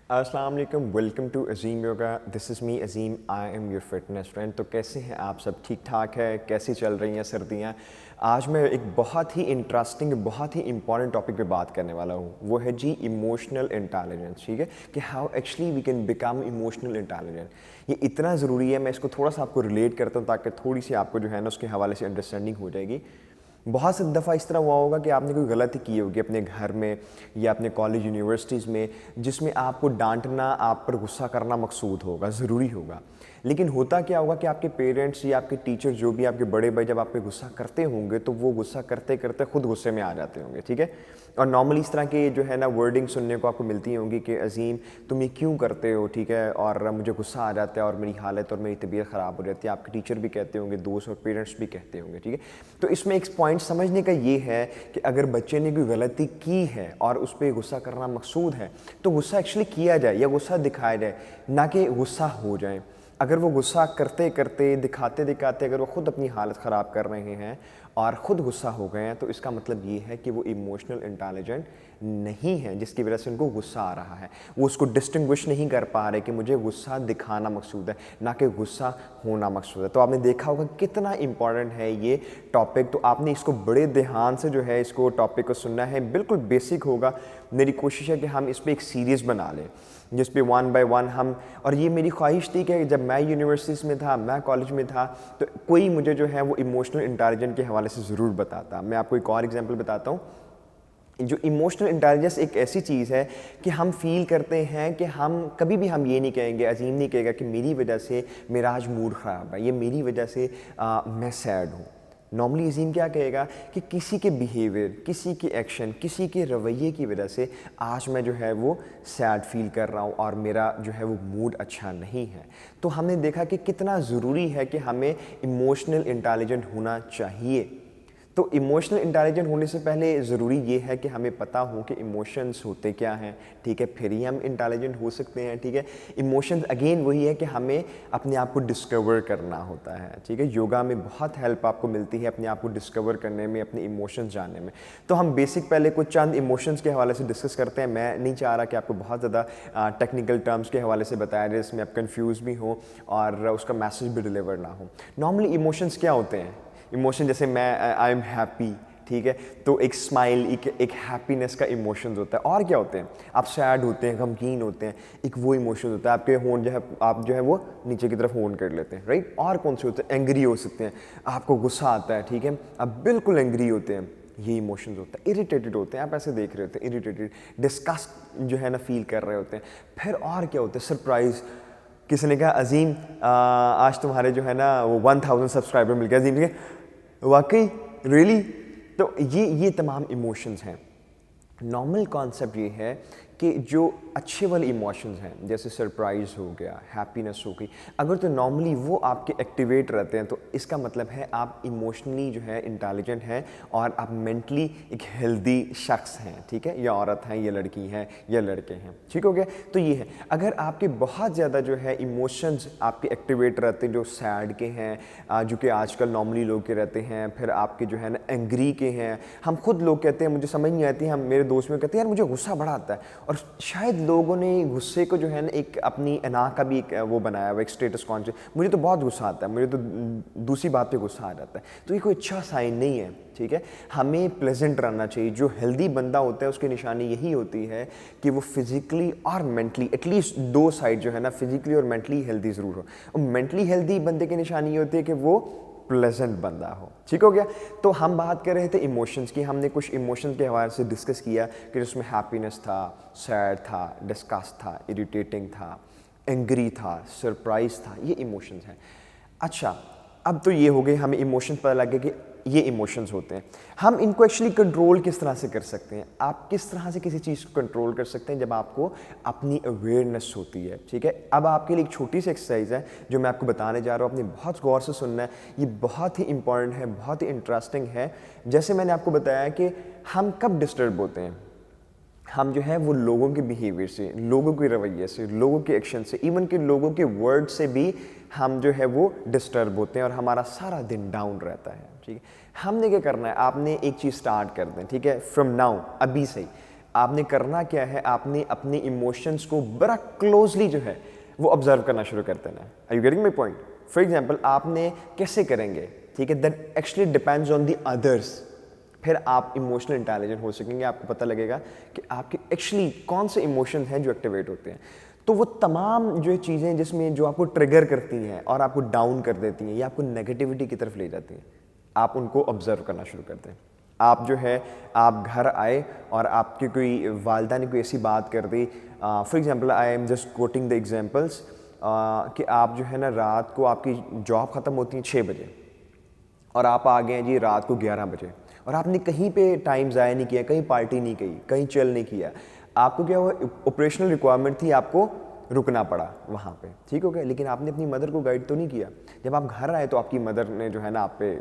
अस्सलाम वालेकुम, welcome to Azeem yoga. This is me Azeem, I am your fitness friend. तो कैसे हैं आप सब? ठीक ठाक है? कैसी चल रही हैं सर्दियाँ? आज मैं एक बहुत ही इंटरेस्टिंग, बहुत ही इंपॉर्टेंट टॉपिक पे बात करने वाला हूँ। वो है जी इमोशनल इंटेलिजेंस। ठीक है, कि how actually we can become emotional intelligent. ये इतना ज़रूरी है, मैं इसको थोड़ा सा आपको रिलेट करता हूँ ताकि थोड़ी सी आपको जो है ना उसके हवाले से अंडरस्टैंडिंग हो जाएगी। बहुत से दफ़ा इस तरह हुआ होगा कि आपने कोई गलती की होगी अपने घर में या अपने कॉलेज यूनिवर्सिटीज़ में, जिसमें आपको डांटना, आप पर गुस्सा करना मकसूद होगा, ज़रूरी होगा। लेकिन होता क्या होगा कि आपके पेरेंट्स या आपके टीचर, जो भी आपके बड़े भाई, जब आप पे गुस्सा करते होंगे तो वो गुस्सा करते करते खुद गुस्से में आ जाते होंगे। ठीक है, और नॉर्मली इस तरह के जो है ना वर्डिंग सुनने को आपको मिलती होंगी कि अजीम तुम ये क्यों करते हो, ठीक है, और मुझे गुस्सा आ जाता है और मेरी हालत और मेरी तबीयत ख़राब हो जाती है। आपके टीचर भी कहते होंगे, दोस्त और पेरेंट्स भी कहते होंगे। ठीक है, तो इसमें एक पॉइंट समझने का ये है कि अगर बच्चे ने कोई गलती की है और उस पर गुस्सा करना मकसूद है, तो गुस्सा एक्चुअली किया जाए या गुस्सा दिखाया जाए, ना कि गुस्सा हो जाए। अगर वो गुस्सा करते करते, दिखाते दिखाते अगर वो ख़ुद अपनी हालत ख़राब कर रहे हैं और ख़ुद गुस्सा हो गए हैं, तो इसका मतलब ये है कि वो इमोशनल इंटेलिजेंट नहीं है, जिसकी वजह से उनको गुस्सा आ रहा है। वो उसको डिस्टिंग्विश नहीं कर पा रहे कि मुझे गुस्सा दिखाना मकसूद है, ना कि गुस्सा होना मकसूद है। तो आपने देखा होगा कितना इंपॉर्टेंट है ये टॉपिक। तो आपने इसको बड़े ध्यान से जो है इसको टॉपिक को सुनना है। बिल्कुल बेसिक होगा। मेरी कोशिश है कि हम इस पर एक सीरीज़ बना लें जिस पे वन बाय वन हम, और ये मेरी ख्वाहिश थी कि जब मैं यूनिवर्सिटीज़ में था, मैं कॉलेज में था, तो कोई मुझे जो है वो इमोशनल इंटेलिजेंस के हवाले से ज़रूर बताता। मैं आपको एक और एग्जांपल बताता हूँ। जो इमोशनल इंटेलिजेंस एक ऐसी चीज़ है कि हम फील करते हैं कि हम कभी भी हम ये नहीं कहेंगे, अजीम नहीं कहेगा कि मेरी वजह से मेरा आज मूड ख़राब है, ये मेरी वजह से मैं सैड हूँ। नॉर्मली अजीम क्या कहेगा कि किसी के बिहेवियर, किसी के एक्शन, किसी के रवैये की वजह से आज मैं जो है वो सैड फील कर रहा हूँ और मेरा जो है वो मूड अच्छा नहीं है। तो हमने देखा कि कितना ज़रूरी है कि हमें इमोशनल इंटेलिजेंट होना चाहिए। तो इमोशनल इंटेलिजेंट होने से पहले ज़रूरी ये है कि हमें पता हो कि इमोशंस होते क्या हैं। ठीक है, फिर ही हम इंटेलिजेंट हो सकते हैं। ठीक है, इमोशंस अगेन वही है कि हमें अपने आप को डिस्कवर करना होता है। ठीक है, योगा में बहुत हेल्प आपको मिलती है अपने आप को डिस्कवर करने में, अपने इमोशंस जानने में। तो हम बेसिक पहले कुछ चंद इमोशंस के हवाले से डिस्कस करते हैं। मैं नहीं चाह रहा कि आपको बहुत ज़्यादा टेक्निकल टर्म्स के हवाले से बताया जाए जिसमें आप कन्फ्यूज़ भी हो और उसका मैसेज भी डिलीवर ना हो। नॉर्मली इमोशंस क्या होते हैं? इमोशन जैसे मैं आई एम हैप्पी, ठीक है, तो एक स्माइल, एक हैप्पीनेस का इमोशंस होता है। और क्या होते हैं? आप सैड होते हैं, गमगीन होते हैं, एक वो इमोशन होता है। आपके होंठ जो है, आप जो है वो नीचे की तरफ होंठ कर लेते हैं, राइट। और कौन से होते हैं? एंग्री हो सकते हैं, आपको गुस्सा आता है, ठीक है, आप बिल्कुल एंग्री होते हैं, ये इमोशंस होता है। इरिटेटेड होते हैं, आप ऐसे देख रहे होते हैं, इरिटेटेड, डिस्गस्ट जो है ना फील कर रहे होते हैं। फिर और क्या होता है? सरप्राइज। किसी ने कहा अजीम आज तुम्हारे जो है ना वो 1000 सब्सक्राइबर मिल गया। अजीम ने कहा वाकई, रियली? तो ये तमाम इमोशंस हैं। नॉर्मल कॉन्सेप्ट ये है कि जो अच्छे वाले इमोशंस हैं, जैसे सरप्राइज़ हो गया, हैप्पीनेस हो गई, अगर तो नॉर्मली वो आपके एक्टिवेट रहते हैं, तो इसका मतलब है आप इमोशनली जो है इंटेलिजेंट हैं और आप मेंटली एक हेल्दी शख्स हैं। ठीक है, या औरत हैं, या लड़की हैं, या लड़के हैं। ठीक हो गया? तो ये है, अगर आपके बहुत ज़्यादा जो है इमोशंस आपके एक्टिवेट रहते हैं, जो सैड के हैं, जो कि आजकल नॉर्मली लोग के रहते हैं, फिर आपके जो है ना एंग्री के हैं। हम खुद लोग कहते हैं, मुझे समझ नहीं आती, हम मेरे दोस्त में कहते हैं यार मुझे गुस्सा बड़ा आता है, और शायद लोगों ने गुस्से को जो है ना एक अपनी अना का भी एक वो बनाया हुआ, एक स्टेटस कॉन्शियस, मुझे तो बहुत गुस्सा आता है, मुझे तो दूसरी बात पे गुस्सा आ जाता है। तो ये कोई अच्छा साइन नहीं है। ठीक है, हमें प्लेजेंट रहना चाहिए। जो हेल्दी बंदा होता है उसकी निशानी यही होती है कि वो फिजिकली और मेंटली, एटलीस्ट दो साइड जो है ना, फिजिकली और मेंटली हेल्दी ज़रूर हो। और मेंटली हेल्दी बंदे की निशानी ये होती है कि वो प्लेजेंट बंदा हो। ठीक हो गया? तो हम बात कर रहे थे इमोशंस की। हमने कुछ इमोशंस के हवाले से डिस्कस किया कि जिसमें हैप्पीनेस था, सैड था, डिस्गस्ट था, इरिटेटिंग था, एंग्री था, सरप्राइज था, ये इमोशंस हैं। अच्छा, अब तो ये हो गए, हमें इमोशंस पता लग गए कि ये इमोशंस होते हैं। हम इनको एक्चुअली कंट्रोल किस तरह से कर सकते हैं? आप किस तरह से किसी चीज़ को कंट्रोल कर सकते हैं? जब आपको अपनी अवेयरनेस होती है। ठीक है, अब आपके लिए एक छोटी सी एक्सरसाइज है जो मैं आपको बताने जा रहा हूँ। आपने बहुत गौर से सुनना है, ये बहुत ही इंपॉर्टेंट है, बहुत ही इंटरेस्टिंग है। जैसे मैंने आपको बताया कि हम कब डिस्टर्ब होते हैं, हम जो है वो लोगों के बिहेवियर से, लोगों के रवैये से, लोगों के एक्शन से, इवन कि लोगों के वर्ड से भी हम जो है वो डिस्टर्ब होते हैं और हमारा सारा दिन डाउन रहता है। ठीक है, हमने क्या करना है? आपने एक चीज़ स्टार्ट कर दें। ठीक है, फ्रॉम नाउ, अभी से ही आपने करना क्या है, आपने अपने इमोशंस को बड़ा क्लोजली जो है वो ऑब्जर्व करना शुरू कर देना है। Are you getting my point? For example आपने कैसे करेंगे, ठीक है, that actually depends on the others. फिर आप इमोशनल इंटेलिजेंट हो सकेंगे, आपको पता लगेगा कि आपके एक्चुअली कौन से इमोशन हैं जो एक्टिवेट होते हैं। तो वो तमाम जो चीज़ें जिसमें जो आपको ट्रिगर करती हैं और आपको डाउन कर देती हैं या आपको नेगेटिविटी की तरफ ले जाती हैं, आप उनको ऑब्जर्व करना शुरू करते हैं। आप जो है, आप घर आए और आपकी कोई वालदा ने कोई ऐसी बात कर दी, for example I am just quoting the examples, कि आप जो है ना रात को आपकी जॉब ख़त्म होती है 6 बजे और आप आ गए हैं जी रात को 11 बजे और आपने कहीं पे टाइम ज़ाया नहीं किया, कहीं पार्टी नहीं की, कहीं चिल नहीं किया। आपको क्या हुआ, ऑपरेशनल रिक्वायरमेंट थी, आपको रुकना पड़ा वहाँ पे, ठीक हो गया। लेकिन आपने अपनी मदर को गाइड तो नहीं किया। जब आप घर आए तो आपकी मदर ने जो है ना आप पे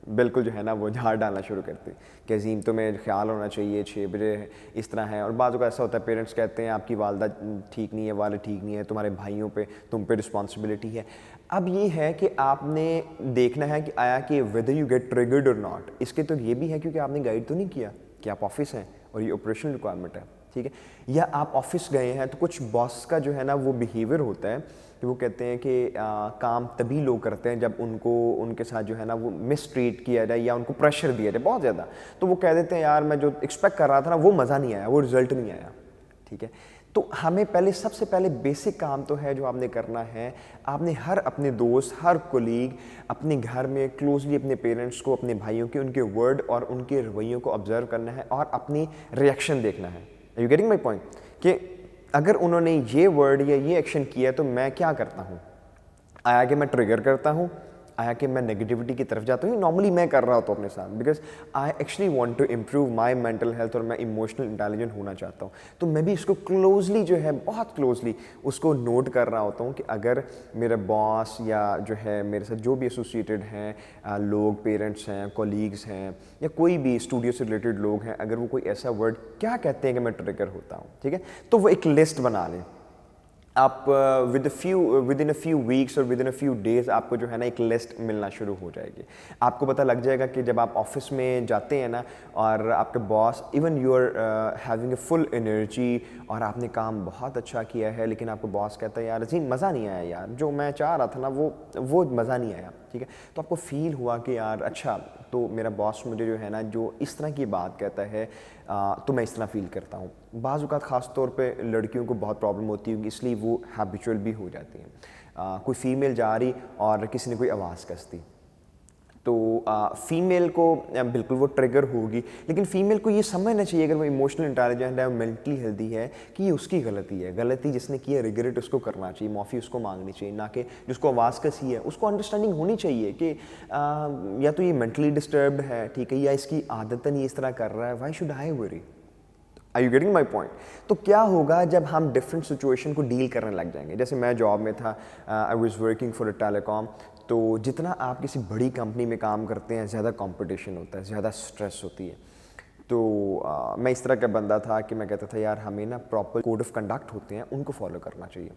बिल्कुल जो है ना वो झाड़ डालना शुरू करती कि अजीम तुम्हें ख्याल होना चाहिए, 6 बजे इस तरह है। और बाज़ ऐसा होता है पेरेंट्स कहते हैं आपकी वालदा ठीक नहीं है, वाले ठीक नहीं है, तुम्हारे भाइयों पे तुम पे रिस्पॉन्सिबिलिटी है। अब ये है कि आपने देखना है कि आया कि वेदर यू गेट ट्रिगर्ड और नॉट। इसके तो ये भी है क्योंकि आपने गाइड तो नहीं किया कि आप ऑफिस हैं और ये ऑपरेशनल रिक्वायरमेंट है, ठीक है। या आप ऑफिस गए हैं तो कुछ बॉस का जो है ना वो बिहेवियर होता है कि वो कहते हैं कि काम तभी लोग करते हैं जब उनके साथ जो है ना वो मिसट्रीट किया जाए या उनको प्रेशर दिया जाए बहुत ज़्यादा। तो वो कह देते हैं यार मैं जो एक्सपेक्ट कर रहा था ना वो मज़ा नहीं आया, वो रिजल्ट नहीं आया, ठीक है। तो हमें सबसे पहले बेसिक काम तो है जो आपने करना है, आपने हर अपने दोस्त, हर कोलीग, अपने घर में क्लोजली अपने पेरेंट्स को, अपने भाइयों के उनके वर्ड और उनके रवैयों को ऑब्जर्व करना है और अपनी रिएक्शन देखना है। Are you getting my point? कि अगर उन्होंने ये वर्ड या ये एक्शन किया तो मैं क्या करता हूँ। आया कि मैं ट्रिगर करता हूँ, आया कि मैं नेगेटिविटी की तरफ जाता हूँ। नॉर्मली मैं कर रहा होता हूँ अपने साथ, because I actually want to improve my mental health और मैं इमोशनल इंटेलिजेंट होना चाहता हूँ। तो मैं भी इसको क्लोजली जो है बहुत क्लोजली उसको नोट कर रहा होता हूँ कि अगर मेरा बॉस या जो है मेरे साथ जो भी एसोसिएटेड हैं लोग, पेरेंट्स हैं, कोलीग्स हैं या कोई भी स्टूडियो से रिलेटेड लोग हैं, अगर वो कोई ऐसा वर्ड क्या कहते हैं कि मैं ट्रिगर होता हूँ, ठीक है। तो वो एक लिस्ट बना लें आप। Within a few weeks और within a few days आपको जो है ना एक लिस्ट मिलना शुरू हो जाएगी। आपको पता लग जाएगा कि जब आप ऑफिस में जाते हैं ना और आपके boss, even you are having a full energy और आपने काम बहुत अच्छा किया है, लेकिन आपको बॉस कहता है यार जी मज़ा नहीं आया यार, जो मैं चाह रहा था ना वो मज़ा नहीं आया, ठीक है। तो आपको फील हुआ कि यार अच्छा, तो मेरा बॉस मुझे जो है ना जो इस तरह की बात कहता है तो मैं इस तरह फ़ील करता हूँ। बाज़ औक़ात ख़ास तौर पे लड़कियों को बहुत प्रॉब्लम होती है, इसलिए वो हैबिचुअल भी हो जाती हैं। कोई फ़ीमेल जा रही और किसी ने कोई आवाज़ कस दी तो फ़ीमेल को बिल्कुल वो ट्रिगर होगी, लेकिन फ़ीमेल को ये समझना चाहिए अगर वो इमोशनल इंटेलिजेंट है, मेंटली हेल्दी है, कि ये उसकी गलती है। गलती जिसने की है रिग्रेट उसको करना चाहिए, माफ़ी उसको मांगनी चाहिए, ना कि जिसको आवाज़ कसी है उसको अंडरस्टैंडिंग होनी चाहिए कि या तो ये मेंटली डिस्टर्ब्ड है, ठीक है, या इसकी आदतन ये इस तरह कर रहा है, why should I worry. Are you getting my point? तो क्या होगा जब हम डिफरेंट सिचुएशन को डील करने लग जाएंगे। जैसे मैं जॉब में था, I was working for a telecom. तो जितना आप किसी बड़ी कंपनी में काम करते हैं ज़्यादा कंपटीशन होता है, ज़्यादा स्ट्रेस होती है। तो मैं इस तरह का बंदा था कि मैं कहता था यार हमें ना प्रॉपर कोड ऑफ कंडक्ट होते हैं उनको फॉलो करना चाहिए।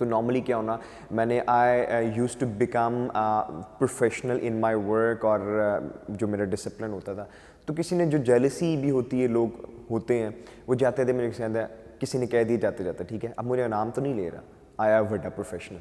तो नॉर्मली क्या होना, मैंने I use to become professional in my work और जो मेरा डिसिप्लिन होता था। तो किसी ने जो जेलसी भी होती है, लोग होते हैं वो जाते थे मेरे साथ, किसी ने कह दिया जाते जाते, ठीक है, अब मुझे नाम तो नहीं ले रहा, आई एम वड्डा प्रोफेशनल,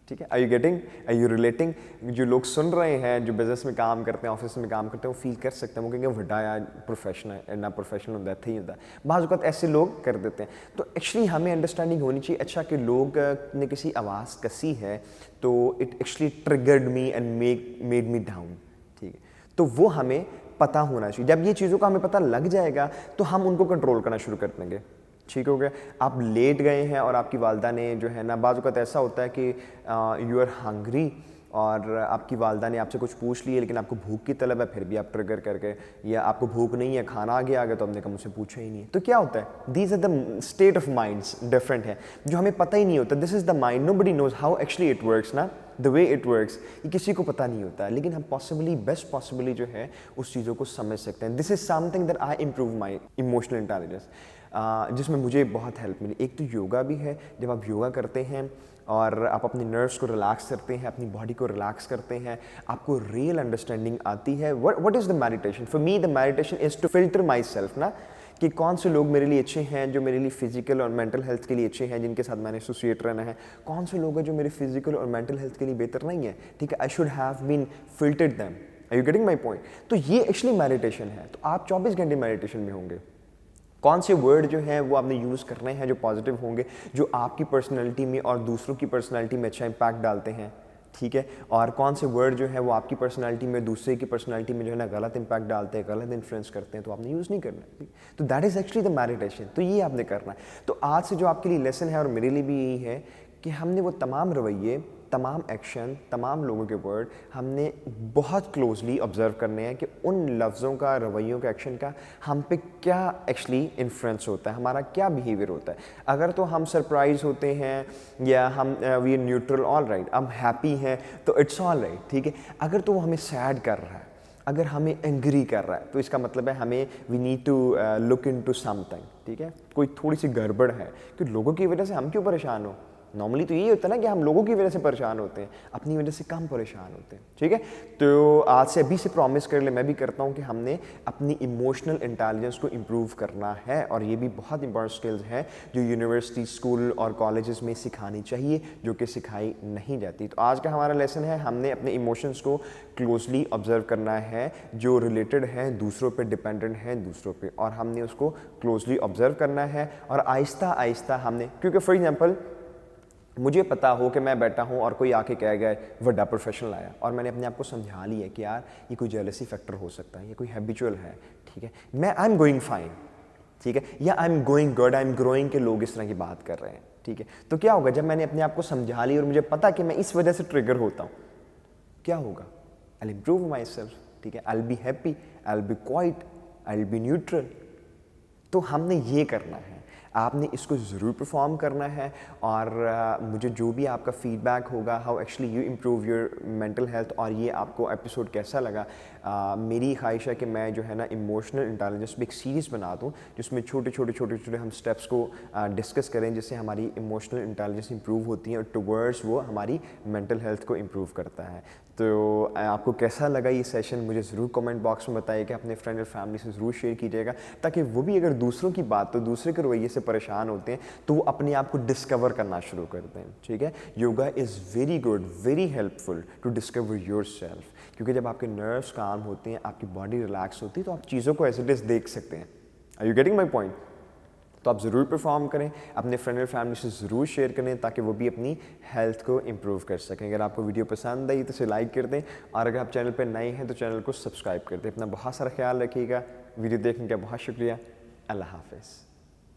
ठीक है। Are you getting, are you relating? जो लोग सुन रहे हैं, जो बिजनेस में काम करते हैं, ऑफिस में काम करते हैं, वो फील कर सकते हैं, वो कहेंगे वड्डा यार प्रोफेशनल है ना, प्रोफेशनल होता है, थे ही होता है। बाज़ औक़ात ऐसे लोग कर देते हैं। तो एक्चुअली हमें अंडरस्टैंडिंग होनी चाहिए अच्छा कि लोग ने किसी आवाज़ कसी है तो it actually triggered me and made me down, ठीक है। तो वो हमें पता होना चाहिए। जब ये चीज़ों का हमें पता लग जाएगा तो हम उनको कंट्रोल करना शुरू कर देंगे, ठीक हो गया। आप लेट गए हैं और आपकी वालदा ने जो है ना, बाज़ औक़ात ऐसा होता है कि यू आर हंग्री और आपकी वालदा ने आपसे कुछ पूछ लिया लेकिन आपको भूख की तलब है, फिर भी आप ट्रिगर करके, या आपको भूख नहीं है, खाना आगे आ गया तो आपने कहा मुझसे पूछा ही नहीं है। तो क्या होता है, these are the state of minds different है जो हमें पता ही नहीं होता। This is the mind, nobody knows how actually it works ना, द वे इट वर्क्स, ये किसी को पता नहीं होता है, लेकिन हम पॉसिबली बेस्ट पॉसिबली जो है उस चीज़ों को समझ सकते हैं। This is something that I improve my emotional intelligence, जिसमें मुझे बहुत हेल्प मिली। एक तो योगा भी है, जब आप योगा करते हैं और आप अपने नर्व्स को रिलैक्स करते हैं, अपनी बॉडी को रिलैक्स करते हैं, आपको रियल अंडरस्टैंडिंग आती है। What is the meditation? For me the meditation is to filter myself ना, कि कौन से लोग मेरे लिए अच्छे हैं, जो मेरे लिए फिजिकल और मेंटल हेल्थ के लिए अच्छे हैं, जिनके साथ मैंने एसोसिएट रहना है, कौन से लोग हैं जो मेरे फिजिकल और मेंटल हेल्थ के लिए बेहतर नहीं है, ठीक है। I should have been filtered them. Are you getting my point? तो ये एक्चुअली मेडिटेशन है। तो आप 24 घंटे मेडिटेशन में होंगे। कौन से वर्ड जो हैं वो आपने यूज़ करने हैं जो पॉजिटिव होंगे, जो आपकी पर्सनैलिटी में और दूसरों की पर्सनैलिटी में अच्छा इम्पैक्ट डालते हैं, ठीक है। और कौन से वर्ड जो है वो आपकी पर्सनैलिटी में, दूसरे की पर्सनैलिटी में जो है ना गलत इम्पैक्ट डालते हैं, गलत इन्फ्लुएंस करते हैं, तो आपने यूज़ नहीं करना है। तो that is actually the meditation. तो ये आपने करना है। तो आज से जो आपके लिए लेसन है और मेरे लिए भी यही है कि हमने वो तमाम रवैये, तमाम एक्शन, तमाम लोगों के वर्ड हमने बहुत क्लोजली ऑब्जर्व करने हैं कि उन लफ्ज़ों का, रवैयों का, एक्शन का हम पे क्या एक्चुअली इन्फ्लुएंस होता है, हमारा क्या बिहेवियर होता है। अगर तो हम सरप्राइज होते हैं या हम we are neutral, all right, हम हैप्पी हैं तो इट्स ऑल राइट, ठीक है। अगर तो वो हमें सैड कर रहा है, अगर हमें एंग्री कर रहा है, तो इसका मतलब है हमें we need to look into something, ठीक है। कोई थोड़ी सी गड़बड़ है कि लोगों की वजह से हम क्यों परेशान हो। नॉर्मली तो यही होता है ना कि हम लोगों की वजह से परेशान होते हैं, अपनी वजह से कम परेशान होते हैं, ठीक है। तो आज से अभी से प्रॉमिस कर ले, मैं भी करता हूँ कि हमने अपनी इमोशनल इंटेलिजेंस को इम्प्रूव करना है। और ये भी बहुत इंपॉर्टेंट स्किल्स हैं जो यूनिवर्सिटी, स्कूल और कॉलेजेस में सिखानी चाहिए, जो कि सिखाई नहीं जाती। तो आज का हमारा लेसन है, हमने अपने इमोशंस को क्लोजली ऑब्जर्व करना है, जो रिलेटेड हैं, दूसरों पे डिपेंडेंट हैं, दूसरों पे, और हमने उसको क्लोजली ऑब्जर्व करना है। और आहिस्ता आहिस्ता हमने, क्योंकि फॉर एग्जाम्पल मुझे पता हो कि मैं बैठा हूँ और कोई आके कह गया बड़ा प्रोफेशनल आया, और मैंने अपने आप को समझा लिया कि यार ये कोई जेलसी फैक्टर हो सकता है, ये कोई हैबिचुअल है, ठीक है। मैं आई एम गोइंग फाइन, ठीक है, या I am going good, I am growing के लोग इस तरह की बात कर रहे हैं, ठीक है। तो क्या होगा जब मैंने अपने आप को समझा लिया और मुझे पता कि मैं इस वजह से ट्रिगर होता हूँ, क्या होगा? I will improve my self, ठीक है। I will be happy, I will be quite, I will be neutral. तो हमने ये करना है, आपने इसको ज़रूर परफॉर्म करना है। और मुझे जो भी आपका फीडबैक होगा, how actually you improve your mental health, और ये आपको एपिसोड कैसा लगा, मेरी ख्वाहिश है कि मैं जो है ना इमोशनल इंटेलिजेंस पे एक सीरीज़ बना दूँ जिसमें छोटे छोटे हम स्टेप्स को डिस्कस करें, जिससे हमारी इमोशनल इंटेलिजेंस इंप्रूव होती है और टुवर्ड्स वो हमारी मेंटल हेल्थ को इम्प्रूव करता है। तो आपको कैसा लगा ये सेशन, मुझे ज़रूर कमेंट बॉक्स में बताइएगा, अपने फ्रेंड और फैमिली से ज़रूर शेयर कीजिएगा, ताकि वो भी अगर दूसरों की बात, तो दूसरे के रवैये से परेशान होते हैं तो वो अपने आप को डिस्कवर करना शुरू करते हैं, ठीक है। Yoga is very good, very helpful to discover yourself, क्योंकि जब आपके नर्व्स काम होते हैं, आपकी बॉडी रिलैक्स होती है, तो आप चीज़ों को एज इट इज़ देख सकते हैं। Are you getting my point? तो आप ज़रूर परफॉर्म करें, अपने फ्रेंड और फैमिली से ज़रूर शेयर करें, ताकि वो भी अपनी हेल्थ को इम्प्रूव कर सकें। अगर आपको वीडियो पसंद आई तो इसे लाइक कर दें, और अगर आप चैनल पर नए हैं तो चैनल को सब्सक्राइब कर दें। अपना बहुत सारा ख्याल रखिएगा। वीडियो देखने का बहुत शुक्रिया। अल्लाह हाफ़िज़।